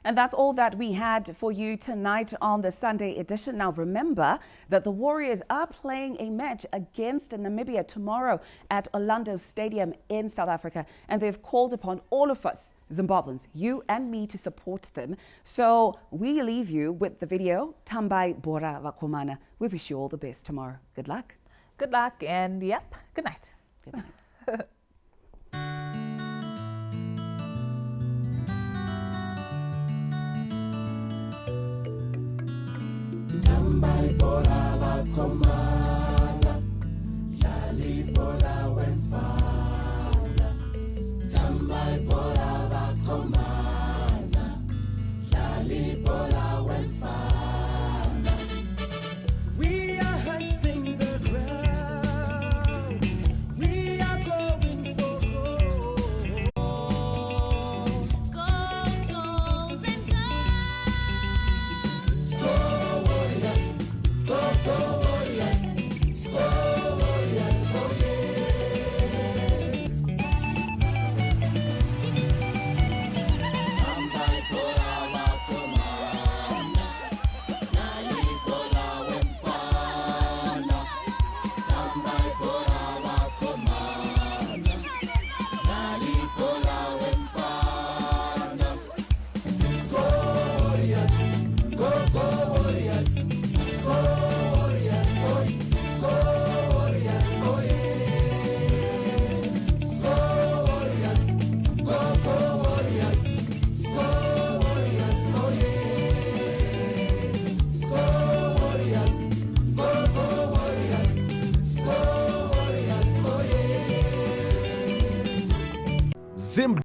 And that's all that we had for you tonight on the Sunday edition. Now remember that the Warriors are playing a match against Namibia tomorrow at Orlando Stadium in South Africa. And they've called upon all of us, Zimbabweans, you and me, to support them. So we leave you with the video, Tambai Bora Vakomana. We wish you all the best tomorrow. Good luck.
Good luck and yep, good night.
Good night.
Tambai Bora Vakomana.